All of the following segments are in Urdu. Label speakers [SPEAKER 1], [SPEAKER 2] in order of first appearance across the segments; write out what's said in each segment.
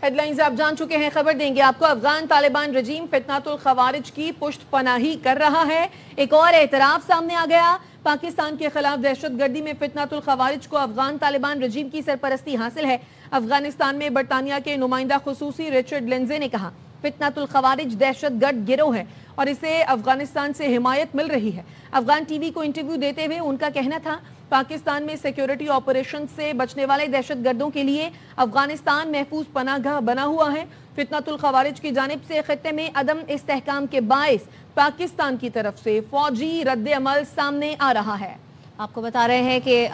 [SPEAKER 1] ہیڈ لائنز آپ جان چکے ہیں، خبر دیں گے آپ کو۔ افغان طالبان رجیم فتنۃ الخوارج کی پشت پناہی کر رہا ہے۔ ایک اور اعتراف سامنے آ گیا، پاکستان کے خلاف دہشت گردی میں فتنۃ الخوارج کو افغان طالبان رجیم کی سرپرستی حاصل ہے۔ افغانستان میں برطانیہ کے نمائندہ خصوصی رچرڈ لنزے نے کہا فتنۃ الخوارج دہشت گرد گروہ ہے اور اسے افغانستان سے حمایت مل رہی ہے۔ افغان ٹی وی کو انٹرویو دیتے ہوئے ان کا کہنا تھا پاکستان میں سیکیورٹی آپریشن سے بچنے والے دہشت گردوں کے لیے افغانستان محفوظ پناہ گاہ بنا ہوا ہے۔ فتنۃ الخوارج کی جانب سے خطے میں عدم استحکام کے باعث پاکستان کی طرف سے فوجی رد عمل سامنے آ رہا ہے۔ آپ کو بتا رہے ہیں کہ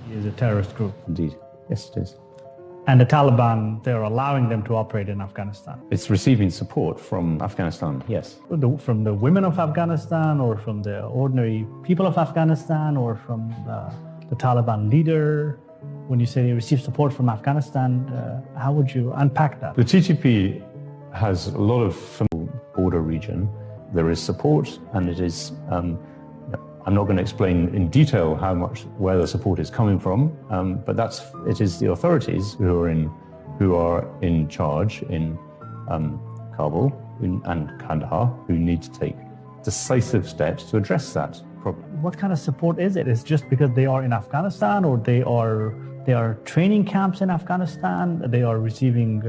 [SPEAKER 2] He is a terrorist group.
[SPEAKER 3] Indeed. Yes, it is.
[SPEAKER 2] And the Taliban, they're allowing them to operate in Afghanistan.
[SPEAKER 3] It's receiving support from Afghanistan, yes.
[SPEAKER 2] From the women of Afghanistan, or from the ordinary people of Afghanistan, or from the Taliban leader. When you say they receive support from Afghanistan, how would you unpack that?
[SPEAKER 3] The TTP has a lot of border region. There is support, and it is I'm not going to explain in detail where the support is coming from, but it is the authorities who are in charge in Kabul and Kandahar who need to take decisive steps to address that problem.
[SPEAKER 2] What kind of support is it? Is it just because they are in Afghanistan, or they are training camps in Afghanistan, they are receiving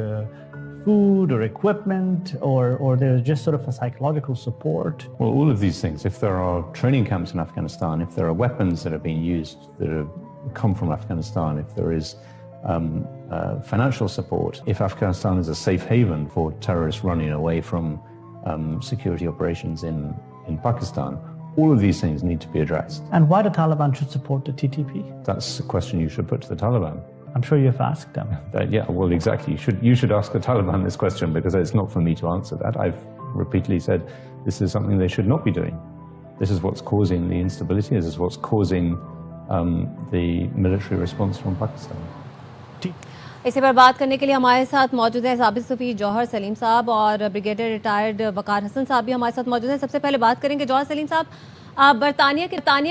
[SPEAKER 2] food or equipment, or there's just sort of a psychological support?
[SPEAKER 3] Well, all of these things. If there are training camps in Afghanistan, if there are weapons that are being used that have come from Afghanistan, if there is financial support, if Afghanistan is a safe haven for terrorists running away from security operations in Pakistan, all of these things need to be addressed.
[SPEAKER 2] And why the Taliban should support the TTP?
[SPEAKER 3] That's a question you should put to the Taliban.
[SPEAKER 2] I'm sure you've asked them.
[SPEAKER 3] Yeah, well, exactly. You should ask the Taliban this question, because it's not for me to answer that. I've repeatedly said this is something they should not be doing. This is what's causing the instability. This is what's causing the military response from Pakistan.
[SPEAKER 1] اسی پر بات کرنے کے لیے ہمارے ساتھ موجود ہیں سابق صفی جوہر سلیم صاحب اور بریگیڈیئر ریٹائرڈ وقار حسن صاحب بھی ہمارے ساتھ موجود ہیں۔ سب سے پہلے بات کریں گے جوہر سلیم صاحب، برطانیہ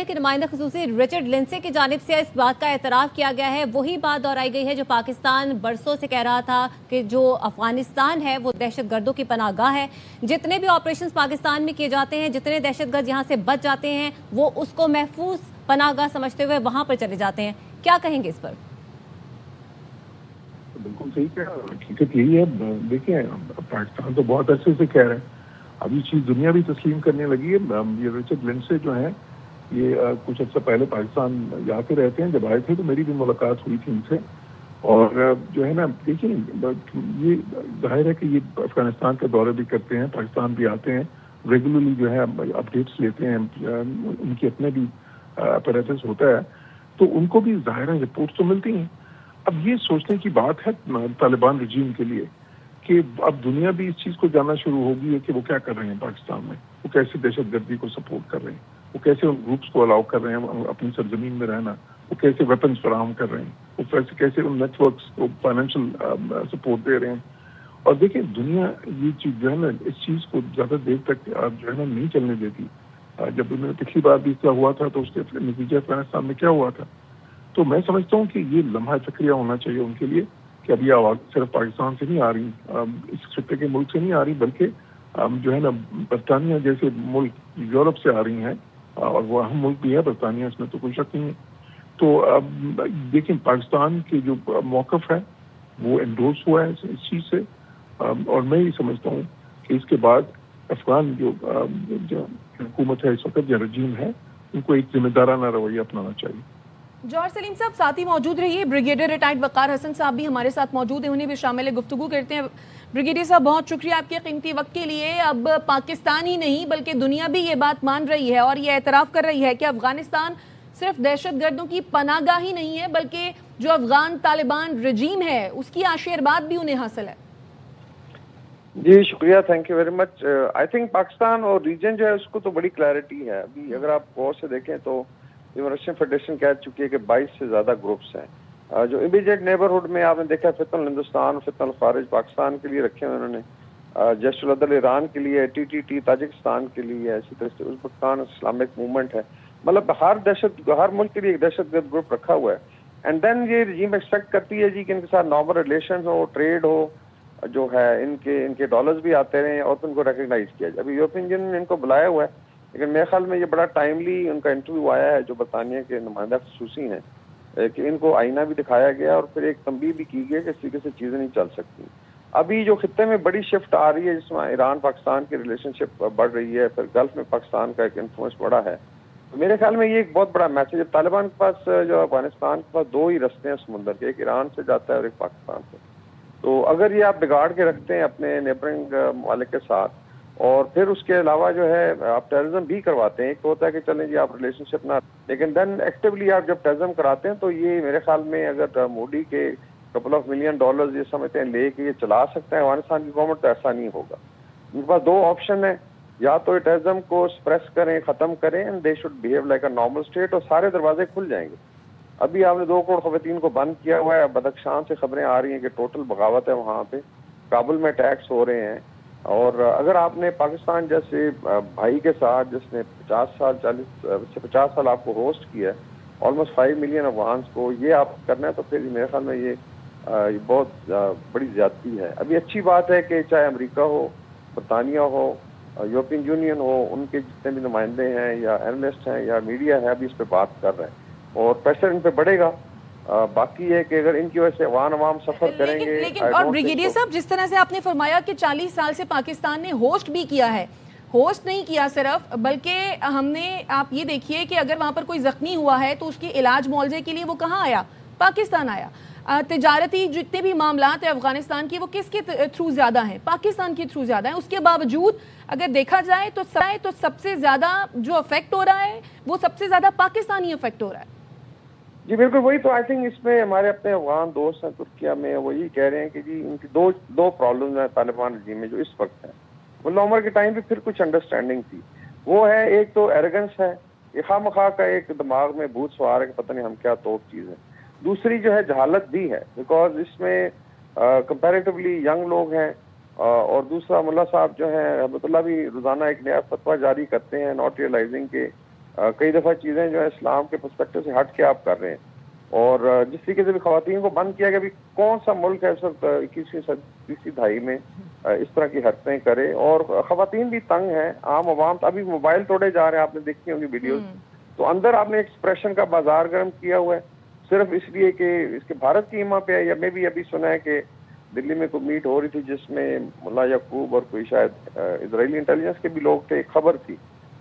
[SPEAKER 1] کے نمائندہ خصوصی رچرڈ لنزے کی جانب سے اس بات کا اعتراف کیا گیا ہے، وہی بات دہرائی گئی ہے جو پاکستان برسوں سے کہہ رہا تھا کہ جو افغانستان ہے وہ دہشت گردوں کی پناہ گاہ ہے، جتنے بھی آپریشنز پاکستان میں کیے جاتے ہیں، جتنے دہشت گرد یہاں سے بچ جاتے ہیں وہ اس کو محفوظ پناہ گاہ سمجھتے ہوئے وہاں پر چلے جاتے ہیں۔ کیا کہیں گے اس پر؟
[SPEAKER 4] بالکل صحیح کہہ رہا، حقیقت یہی ہے۔ دیکھیں، پاکستان تو بہت عرصے سے کہہ رہے ہیں، اب یہ چیز دنیا بھی تسلیم کرنے لگی ہے۔ یہ رچرڈ لنزے جو ہیں یہ کچھ عرصہ پہلے پاکستان آتے رہتے ہیں، جب آئے تھے تو میری بھی ملاقات ہوئی تھی ان سے، اور جو ہے نا دیکھیں یہ ظاہر ہے کہ یہ افغانستان کا دورہ بھی کرتے ہیں، پاکستان بھی آتے ہیں، ریگولرلی جو ہے اپڈیٹس لیتے ہیں، ان کی اپنے بھی اپریٹس ہوتا ہے، تو ان کو بھی ظاہر ہے رپورٹس تو ملتی ہیں۔ اب یہ سوچنے کی بات ہے طالبان رجیم کے لیے کہ اب دنیا بھی اس چیز کو جاننا شروع ہوگی ہے کہ وہ کیا کر رہے ہیں پاکستان میں، وہ کیسے دہشت گردی کو سپورٹ کر رہے ہیں، وہ کیسے ان گروپس کو الاؤ کر رہے ہیں اپنی سرزمین میں رہنا، وہ کیسے ویپنز فراہم کر رہے ہیں، وہ کیسے ان نیٹ ورکس کو فائنینشیل سپورٹ دے رہے ہیں۔ اور دیکھیں دنیا یہ چیز جو ہے نا اس چیز کو زیادہ دیر تک جو ہے نا نہیں چلنے دیتی۔ جب انہوں نے پچھلی بار بھی اس طرح ہوا تھا تو اس کے نتیجہ افغانستان میں کیا ہوا تھا، تو میں سمجھتا ہوں کہ یہ لمحہ فکریہ ہونا چاہیے ان کے لیے کہ اب یہ آواز صرف پاکستان سے نہیں آ رہی، اس خطے کے ملک سے نہیں آ رہی، بلکہ جو ہے نا برطانیہ جیسے ملک یورپ سے آ رہی ہیں، اور وہ اہم ملک بھی ہے برطانیہ، اس میں تو کوئی شک نہیں ہے۔ تو اب دیکھیں پاکستان کے جو موقف ہے وہ انڈورس ہوا ہے اس چیز سے، اور میں یہ سمجھتا ہوں کہ اس کے بعد افغان جو حکومت ہے اس وقت یا رجیم ہے ان کو ایک ذمہ دارانہ رویہ اپنانا چاہیے۔
[SPEAKER 1] جوہر سلیم صاحب ساتھ ہی موجود رہیے، بریگیڈیئر ریٹائرڈ وقار حسن صاحب بھی ہمارے ساتھ موجود ہیں، انہیں بھی شامل گفتگو کرتے ہیں۔ بریگیڈیئر صاحب بہت شکریہ آپ کے قیمتی وقت کے لیے۔ اب پاکستان ہی نہیں بلکہ دنیا بھی یہ بات مان رہی ہے اور یہ اعتراف کر رہی ہے کہ افغانستان صرف دہشت گردوں کی پناہ گاہ ہی نہیں ہے بلکہ جو افغان طالبان رجیم ہے اس کی آشیرواد بھی انہیں حاصل ہے۔
[SPEAKER 5] جی شکریہ، thank you very much. I think Pakistan اور ریجن جو ہے اس کو تو بڑی کلیئرٹی ہے۔ ابھی اگر آپ غور سے دیکھیں تو رشین فیڈریشن کہہ چکی ہے کہ 22 سے زیادہ گروپس ہیں جو امیڈیٹ نیبرہڈ میں آپ نے دیکھا فتنہ الہندوستان، فتنہ الخارج پاکستان کے لیے رکھے ہوئے انہوں نے، جیش العدل ایران کے لیے، TTT تاجکستان کے لیے، اسی طرح سے ازبکستان اسلامک موومنٹ ہے، مطلب ہر ملک کے لیے ایک دہشت گرد گروپ رکھا ہوا ہے۔ اینڈ دین یہ رجیم ایکسپیکٹ کرتی ہے جی کہ ان کے ساتھ نارمل ریلیشن ہو, ٹریڈ ہو, جو ہے ان کے ڈالرز بھی آتے رہیں اور ان کو ریکگنائز کیا جائے. ابھی یورپین یونین نے ان کو بلایا ہوا ہے, لیکن میرے خیال میں یہ بڑا ٹائملی ان کا انٹرویو آیا ہے جو برطانیہ کے نمائندہ خصوصی ہیں کہ ان کو آئینہ بھی دکھایا گیا اور پھر ایک تنبیہ بھی کی گئی کہ اس طریقے سے چیزیں نہیں چل سکتی. ابھی جو خطے میں بڑی شفٹ آ رہی ہے جس میں ایران پاکستان کی ریلیشن شپ بڑھ رہی ہے, پھر گلف میں پاکستان کا ایک انفلوئنس بڑا ہے, میرے خیال میں یہ ایک بہت بڑا میسج ہے. طالبان کے پاس جو افغانستان کے پاس دو ہی رستے ہیں سمندر کے, ایک ایران سے جاتا ہے اور ایک پاکستان سے. تو اگر یہ آپ بگاڑ کے رکھتے ہیں اپنے نیبرنگ ممالک کے ساتھ اور پھر اس کے علاوہ جو ہے آپ ٹیررزم بھی کرواتے ہیں, ایک تو ہوتا ہے کہ چلیں جی آپ ریلیشن شپ نہ, لیکن دین ایکٹیولی آپ جب ٹیررزم کراتے ہیں تو یہ میرے خیال میں اگر مودی کے کپل آف ملین ڈالرز یہ سمجھتے ہیں لے کے یہ چلا سکتے ہیں افغانستان کی گورنمنٹ, تو ایسا نہیں ہوگا. ان کے پاس دو آپشن ہیں, یا تو ٹیررزم کو سپریس کریں, ختم کریں, and they should behave like a normal state, اور سارے دروازے کھل جائیں گے. ابھی آپ نے 2 کروڑ خواتین کو بند کیا ہوا ہے, بدخشان سے خبریں آ رہی ہیں کہ ٹوٹل بغاوت ہے وہاں پہ, کابل میں اٹیکس ہو رہے ہیں. اور اگر آپ نے پاکستان جیسے بھائی کے ساتھ جس نے 50 سال آپ کو ہوسٹ کیا ہے, آلموسٹ 5 ملین افغانس کو, یہ آپ کرنا ہے تو پھر میرے خیال میں یہ بہت بڑی زیادتی ہے. ابھی اچھی بات ہے کہ چاہے امریکہ ہو, برطانیہ ہو, یورپین یونین ہو, ان کے جتنے بھی نمائندے ہیں یا اینالسٹ ہیں یا میڈیا ہے ابھی اس پہ بات کر رہے ہیں اور پریشر ان پہ بڑھے گا. باقی ہے کہ اگر ان کی وجہ سے عوام سفر کریں گے.
[SPEAKER 1] لیکن اور بریگیڈیئر صاحب, جس طرح سے آپ نے فرمایا کہ 40 سال سے پاکستان نے ہوسٹ بھی کیا ہے, ہوسٹ نہیں کیا صرف, بلکہ ہم نے, آپ یہ دیکھیے کہ اگر وہاں پر کوئی زخمی ہوا ہے تو اس کے علاج معالجے کے لیے وہ کہاں آیا؟ پاکستان آیا. تجارتی جتنے بھی معاملات ہیں افغانستان کی وہ کس کے تھرو زیادہ ہیں؟ پاکستان کے تھرو زیادہ ہیں. اس کے باوجود اگر دیکھا جائے تو سب سے زیادہ جو افیکٹ ہو رہا ہے وہ سب سے زیادہ پاکستانی افیکٹ ہو رہا ہے.
[SPEAKER 5] جی بالکل وہی تو. آئی تھنک اس میں ہمارے اپنے افغان دوست ہیں ترکیہ میں, وہ یہی کہہ رہے ہیں کہ جی ان کی دو پرابلمز ہیں طالبان رجیم میں جو اس وقت ہیں. ملا عمر کے ٹائم پہ پھر کچھ انڈرسٹینڈنگ تھی, وہ ہے ایک تو ایروگنس ہے, یہ خواہ مخواہ کا ایک دماغ میں بھوت سوار ہے کہ پتہ نہیں ہم کیا توپ چیز ہے. دوسری جو ہے جہالت بھی ہے, بیکاز اس میں کمپیریٹیولی ینگ لوگ ہیں, اور دوسرا ملا صاحب جو ہیں رحمۃ اللہ بھی روزانہ ایک نیا فتویٰ جاری کرتے ہیں, ناٹ ریئلائزنگ کہ کئی دفعہ چیزیں جو ہے اسلام کے پرسپیکٹو سے ہٹ کے آپ کر رہے ہیں. اور جس طریقے سے بھی خواتین کو بند کیا گیا, ابھی کون سا ملک ہے اس وقت 21ویں دہائی میں اس طرح کی حرکتیں کرے, اور خواتین بھی تنگ ہیں, عام عوام. ابھی موبائل توڑے جا رہے ہیں, آپ نے دیکھی ہوں گی ویڈیوز, تو اندر آپ نے ایکسپریشن کا بازار گرم کیا ہوا ہے صرف اس لیے کہ اس کے بھارت کی ایما پہ ہے. یا میں بھی ابھی سنا ہے کہ دلی میں کوئی میٹ ہو رہی تھی جس میں ملا یعقوب اور کوئی شاید اسرائیلی انٹیلیجنس کے بھی لوگ تھے, خبر تھی.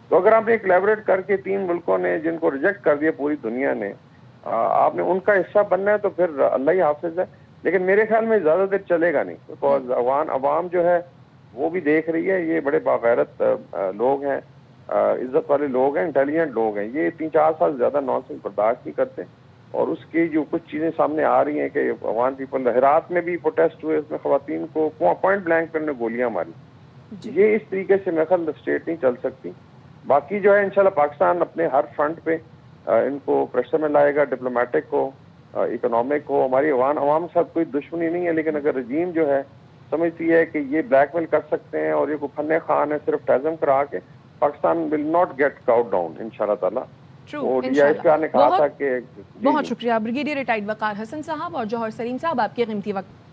[SPEAKER 5] تو اگر آپ نے کولیبریٹ کر کے 3 ملکوں نے جن کو ریجیکٹ کر دیا پوری دنیا نے, آپ نے ان کا حصہ بننا ہے تو پھر اللہ ہی حافظ ہے. لیکن میرے خیال میں زیادہ دیر چلے گا نہیں, بیکاز عوام جو ہے وہ بھی دیکھ رہی ہے, یہ بڑے باغیرت لوگ ہیں, عزت والے لوگ ہیں, انٹیلیجنٹ لوگ ہیں, یہ 3-4 سال زیادہ نانسنس برداشت نہیں کرتے. اور اس کی جو کچھ چیزیں سامنے آ رہی ہیں کہ افغان پیپل, ہرات میں بھی پروٹیسٹ ہوئے, اس میں خواتین کو پوائنٹ بلینک کرنے گولیاں ماری. یہ اس طریقے سے میرے خیال اسٹیٹ نہیں چل سکتی. باقی جو ہے انشاءاللہ پاکستان اپنے ہر فرنٹ پہ ان کو پریشر میں لائے گا, ڈپلومیٹک ہو, اکنامک ہو. ہماری عوام کے ساتھ کوئی دشمنی نہیں ہے, لیکن اگر رجیم جو ہے سمجھتی ہے کہ یہ بلیک میل کر سکتے ہیں اور یہ کوئی فن خان ہے صرف ٹیزم کرا کے, Pakistan will not get cowed down انشاءاللہ تعالی.
[SPEAKER 1] بہت شکریہ بریگیڈیئر ریٹائرڈ وقار حسن صاحب اور جوہر سلیم صاحب, آپ کے قیمتی وقت